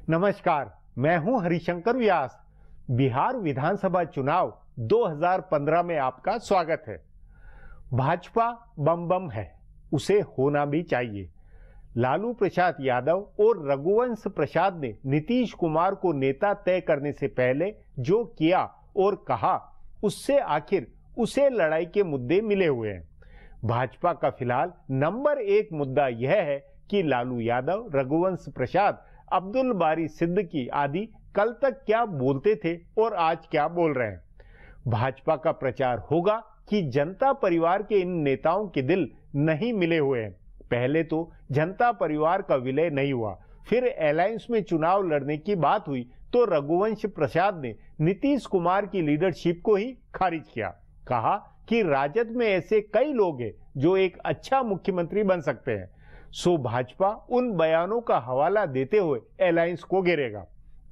नमस्कार, मैं हूं हरिशंकर व्यास। बिहार विधानसभा चुनाव 2015 में आपका स्वागत है। भाजपा बम बम है, उसे होना भी चाहिए। लालू प्रसाद यादव और रघुवंश प्रसाद ने नीतीश कुमार को नेता तय करने से पहले जो किया और कहा, उससे आखिर उसे लड़ाई के मुद्दे मिले हुए हैं। भाजपा का फिलहाल नंबर 1 मुद्दा यह है कि लालू यादव, रघुवंश प्रसाद, अब्दुल बारी सिद्दीकी आदि कल तक क्या बोलते थे और आज क्या बोल रहे हैं। भाजपा का प्रचार होगा कि जनता परिवार के इन नेताओं के दिल नहीं मिले हुए हैं। पहले तो जनता परिवार का विलय नहीं हुआ, फिर अलायंस में चुनाव लड़ने की बात हुई तो रघुवंश प्रसाद ने नीतीश कुमार की लीडरशिप को ही खारिज किया। कहा कि राजद में ऐसे कई लोग हैं जो एक अच्छा मुख्यमंत्री बन सकते हैं। सो भाजपा उन बयानों का हवाला देते हुए अलायंस को घेरेगा।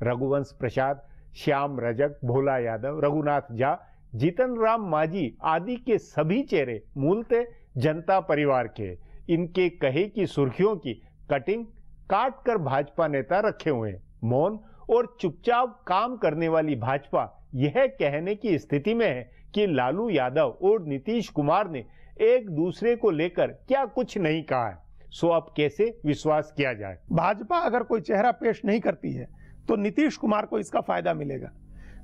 रघुवंश प्रसाद, श्याम रजक, भोला यादव, रघुनाथ झा, जीतन राम मांझी आदि के सभी चेहरे मूलतः जनता परिवार के। इनके कहे की सुर्खियों की कटिंग काट कर भाजपा नेता रखे हुए हैं। मौन और चुपचाप काम करने वाली भाजपा यह कहने की स्थिति में है कि लालू यादव और नीतीश कुमार ने एक दूसरे को लेकर क्या कुछ नहीं कहा है। सो अब कैसे विश्वास किया जाए। भाजपा अगर कोई चेहरा पेश नहीं करती है तो नीतीश कुमार को इसका फायदा मिलेगा।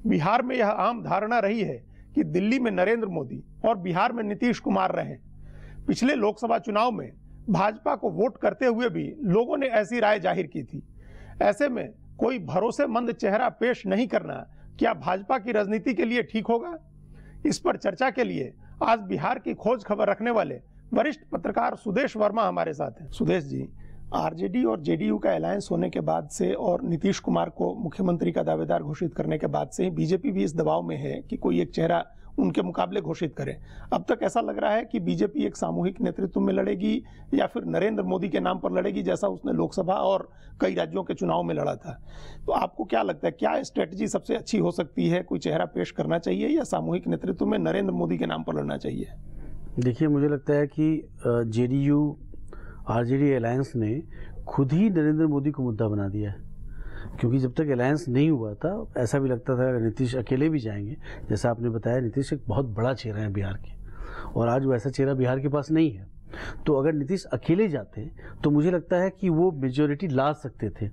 बिहार में यह आम धारणा रही है कि दिल्ली में नरेंद्र मोदी और बिहार में नीतीश कुमार रहे। पिछले लोकसभा चुनाव में भाजपा को वोट करते हुए भी लोगों ने ऐसी राय जाहिर की थी। ऐसे में कोई भरोसेमंद चेहरा पेश नहीं करना क्या भाजपा की राजनीति के लिए ठीक होगा? इस पर चर्चा के लिए आज बिहार की खोज खबर रखने वाले वरिष्ठ पत्रकार सुदेश वर्मा हमारे साथ हैं। सुदेश जी, आरजेडी और जेडीयू का अलायंस होने के बाद से और नीतीश कुमार को मुख्यमंत्री का दावेदार घोषित करने के बाद से बीजेपी भी इस दबाव में है कि कोई एक चेहरा उनके मुकाबले घोषित करे। अब तक ऐसा लग रहा है कि बीजेपी एक सामूहिक नेतृत्व में लड़ेगी या फिर नरेंद्र मोदी के नाम पर लड़ेगी, जैसा उसने लोकसभा और कई राज्यों के चुनाव में लड़ा था। तो आपको क्या लगता है, क्या स्ट्रेटजी सबसे अच्छी हो सकती है? कोई चेहरा पेश करना चाहिए या सामूहिक नेतृत्व में नरेंद्र मोदी के नाम पर लड़ना चाहिए? देखिए, मुझे लगता है कि जेडीयू आरजेडी अलायंस ने खुद ही नरेंद्र मोदी को मुद्दा बना दिया है, क्योंकि जब तक अलायंस नहीं हुआ था ऐसा भी लगता था अगर नीतीश अकेले भी जाएंगे, जैसा आपने बताया नीतीश एक बहुत बड़ा चेहरा है बिहार के, और आज वो ऐसा चेहरा बिहार के पास नहीं है। तो अगर नीतीश अकेले जाते तो मुझे लगता है कि वो मेजॉरिटी ला सकते थे,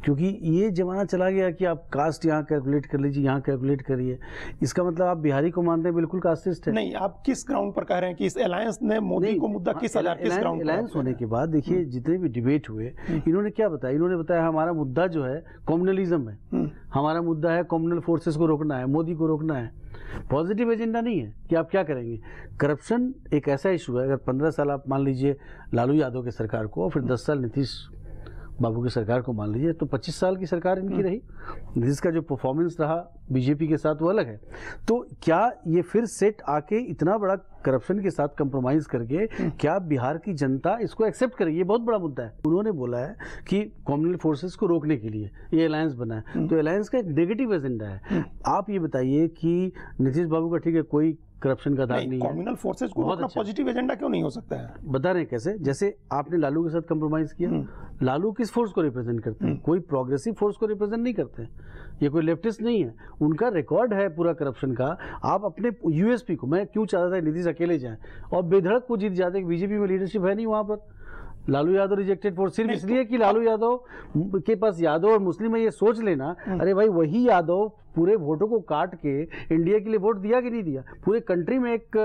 क्योंकि ये जमाना चला गया कि आप कास्ट यहाँ कैलकुलेट कर लीजिए, यहाँ कैलकुलेट करिए। इसका मतलब आप बिहारी को मानते हैं बिल्कुल कास्टिस्ट है। नहीं, आप किस ग्राउंड पर कह रहे हैं कि इस अलायंस ने मोदी को मुद्दा किस ग्राउंड पर? अलायंस होने के बाद देखिए जितने भी डिबेट हुए, इन्होंने क्या बताया? इन्होंने बताया हमारा मुद्दा जो है कम्युनलिज्म है, हमारा मुद्दा है कम्युनल फोर्सेस को रोकना है, मोदी को रोकना है। पॉजिटिव एजेंडा नहीं है कि आप क्या करेंगे। करप्शन एक ऐसा इशू है, अगर 15 साल आप मान लीजिए लालू यादव की सरकार को और फिर 10 साल नीतीश बाबू की सरकार को मान लीजिए, तो 25 साल की सरकार इनकी रही। नीतीश का जो परफॉर्मेंस रहा बीजेपी के साथ वो अलग है। तो क्या ये फिर सेट आके इतना बड़ा करप्शन के साथ कंप्रोमाइज करके क्या बिहार की जनता इसको एक्सेप्ट करेगी? ये बहुत बड़ा मुद्दा है। उन्होंने बोला है कि कम्युनल फोर्सेस को रोकने के लिए ये अलायंस बना है, तो अलायंस का एक नेगेटिव एजेंडा है। आप ये बताइए कि नीतीश बाबू का ठीक है कोई करप्शन का दाग नहीं है, कम्युनल फोर्सेस को रोकना पॉजिटिव एजेंडा क्यों नहीं हो सकता है? बता रहे हैं कैसे। जैसे आपने लालू के साथ कंप्रोमाइज किया, लालू किस फोर्स को रिप्रेजेंट करते हैं? कोई प्रोग्रेसिव फोर्स को रिप्रेजेंट नहीं करते हैं, ये कोई लेफ्टिस्ट नहीं है। उनका रिकॉर्ड है पूरा करप्शन का। आप अपने यूएसपी को, मैं क्यों चाहता था नीतीश अकेले जाए और बेधड़क को जीत जाते, बीजेपी में लीडरशिप है नहीं वहां पर। लालू यादव रिजेक्टेड फोर्स सिर्फ इसलिए कि लालू यादव के पास यादव और मुस्लिम है, ये सोच लेना अरे भाई वही यादव पूरे वोटों को काट के इंडिया के लिए वोट दिया कि नहीं दिया? पूरे कंट्री में एक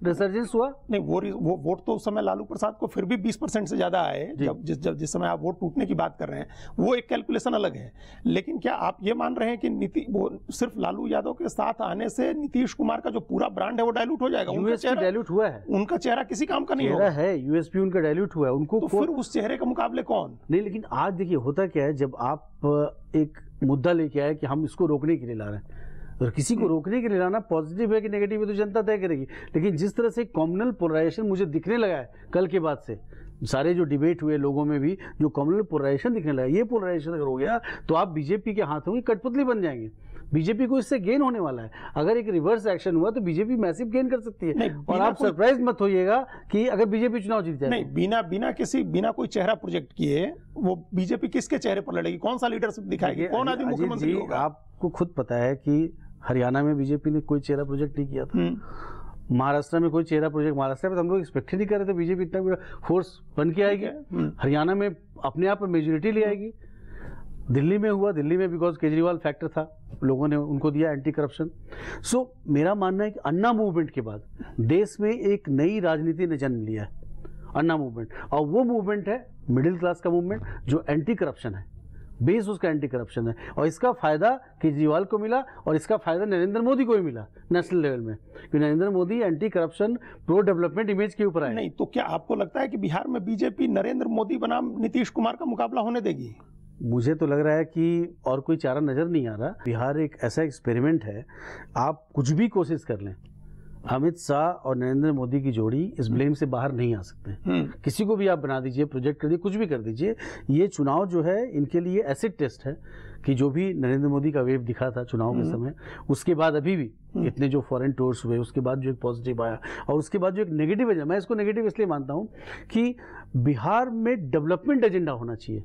रिसर्जेंस हुआ। नहीं, वो वोट तो उस समय लालू प्रसाद को फिर भी 20% से ज्यादा आए। जब जिस समय आप वोट टूटने की बात कर रहे हैं, वो एक कैलकुलेशन अलग है। लेकिन क्या आप ये मान रहे हैं कि वो सिर्फ लालू यादव के साथ आने से नीतीश कुमार का जो पूरा ब्रांड है वो डायलूट हो जाएगा? यूएसपी डायलूट हुआ है, उनका चेहरा किसी काम का नहीं होगा है, यूएसपी उनका डायलूट हुआ है। उनको तो फिर उस चेहरे के मुकाबले कौन? नहीं, लेकिन आज देखिए होता क्या है, जब आप एक मुद्दा लेके आए कि हम इसको रोकने के लिए ला रहे हैं, और किसी को रोकने के लिए लाना पॉजिटिव है कि नेगेटिव है तो जनता तय करेगी। लेकिन जिस तरह से कम्युनल पोलराइजेशन मुझे दिखने लगा है कल के बाद से, सारे जो डिबेट हुए लोगों में भी जो कम्युनल पोलराइजेशन दिखने लगा, ये पोलराइजेशन अगर हो गया तो आप बीजेपी के हाथों की कठपुतली बन जाएंगे। बीजेपी को इससे गेन होने वाला है। अगर एक रिवर्स एक्शन हुआ तो बीजेपी मैसिव गेन कर सकती है। और आप सरप्राइज मत होइएगा कि अगर बीजेपी चुनाव जीत जाए। नहीं, बिना कोई चेहरा प्रोजेक्ट किए वो बीजेपी किसके चेहरे पर लड़ेगी? कौन सा लीडरशिप दिखाएगी? कौन आदमी मुख्यमंत्री होगा? आपको खुद पता है कि हरियाणा में बीजेपी ने कोई चेहरा प्रोजेक्ट नहीं किया था। महाराष्ट्र में कोई चेहरा प्रोजेक्ट, महाराष्ट्र में तो हम लोग एक्सपेक्ट ही नहीं कर रहे थे बीजेपी इतना बड़ा फोर्स बन के आएगी। हरियाणा में अपने आप मेजोरिटी ले आएगी। दिल्ली में हुआ, दिल्ली में बिकॉज केजरीवाल फैक्टर था, लोगों ने उनको दिया एंटी करप्शन। सो मेरा मानना है कि अन्ना मूवमेंट के बाद देश में एक नई राजनीति ने जन्म लिया है, अन्ना मूवमेंट। और वो मूवमेंट है मिडिल क्लास का मूवमेंट जो एंटी करप्शन है, बेस उसका एंटी करप्शन है। और इसका फायदा केजरीवाल को मिला और इसका फायदा नरेंद्र मोदी को भी मिला नेशनल लेवल में, क्योंकि Narendra Modi anti corruption pro development image के ऊपर आए। नहीं तो क्या आपको लगता है कि बिहार में बीजेपी नरेंद्र मोदी बनाम नीतीश कुमार का मुकाबला होने देगी? मुझे तो लग रहा है कि और कोई चारा नजर नहीं आ रहा। बिहार एक ऐसा एक्सपेरिमेंट है, आप कुछ भी कोशिश कर लें, अमित शाह और नरेंद्र मोदी की जोड़ी इस ब्लेम से बाहर नहीं आ सकते। किसी को भी आप बना दीजिए, प्रोजेक्ट कर दीजिए, कुछ भी कर दीजिए। ये चुनाव जो है इनके लिए एसिड टेस्ट है कि जो भी नरेंद्र मोदी का वेव दिखा था चुनाव के समय, उसके बाद अभी भी इतने जो फॉरेन टूर्स हुए, उसके बाद जो एक पॉजिटिव आया और उसके बाद जो एक नेगेटिव है, मैं इसको नेगेटिव इसलिए मानता हूँ कि बिहार में डेवलपमेंट एजेंडा होना चाहिए।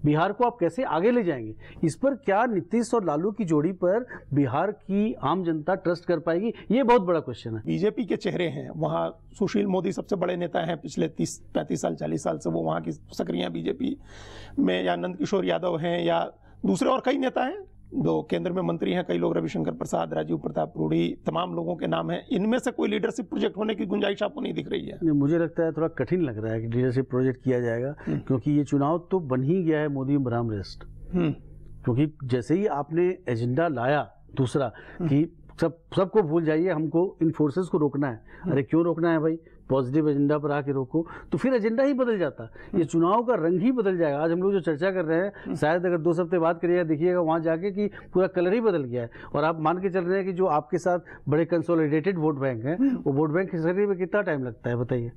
बिहार को आप कैसे आगे ले जाएंगे, इस पर क्या नीतीश और लालू की जोड़ी पर बिहार की आम जनता ट्रस्ट कर पाएगी, ये बहुत बड़ा क्वेश्चन है। बीजेपी के चेहरे हैं वहाँ, सुशील मोदी सबसे बड़े नेता हैं, पिछले 30-35 साल 40 साल से वो वहाँ की सक्रिय हैं बीजेपी में, या नंद किशोर यादव हैं, या दूसरे और कई नेता हैं जो केंद्र में मंत्री हैं, कई लोग, रविशंकर प्रसाद, राजीव प्रताप रूढ़ी, तमाम लोगों के नाम हैं। इनमें से कोई लीडरशिप प्रोजेक्ट होने की गुंजाइश आपको नहीं दिख रही है? मुझे लगता है थोड़ा कठिन लग रहा है कि लीडरशिप प्रोजेक्ट किया जाएगा, क्योंकि ये चुनाव तो बन ही गया है मोदी ब्राह्म रेस्ट। क्योंकि जैसे ही आपने एजेंडा लाया दूसरा कि सबको भूल जाइए, हमको इन फोर्सेस को रोकना है। अरे क्यों रोकना है भाई, पॉजिटिव एजेंडा पर आके रोको, तो फिर एजेंडा ही बदल जाता, ये चुनाव का रंग ही बदल जाएगा। आज हम लोग जो चर्चा कर रहे हैं, शायद अगर 2 हफ्ते बाद करिएगा, देखिएगा वहाँ जाके कि पूरा कलर ही बदल गया है। और आप मान के चल रहे हैं कि जो आपके साथ बड़े कंसोलिडेटेड वोट बैंक हैं, वो वोट बैंक खिसकने में कितना टाइम लगता है बताइए?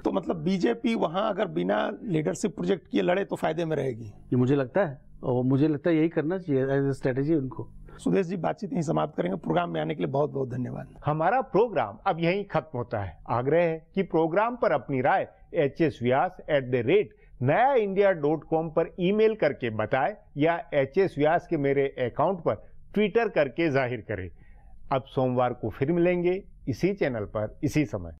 तो मतलब बीजेपी वहाँ अगर बिना लीडरशिप प्रोजेक्ट किए लड़े तो फायदे में रहेगी, ये मुझे लगता है। और मुझे लगता है यही करना चाहिए एज ए स्ट्रेटेजी उनको। सुदेश जी, बातचीत यहीं समाप्त करेंगे। प्रोग्राम में आने के लिए बहुत बहुत धन्यवाद। हमारा प्रोग्राम अब यहीं खत्म होता है। आग्रह है कि प्रोग्राम पर अपनी राय hsvyas@nayaindia.com पर ईमेल करके बताएं या hsvyas के मेरे अकाउंट पर ट्विटर करके जाहिर करें। अब सोमवार को फिर मिलेंगे इसी चैनल पर इसी समय।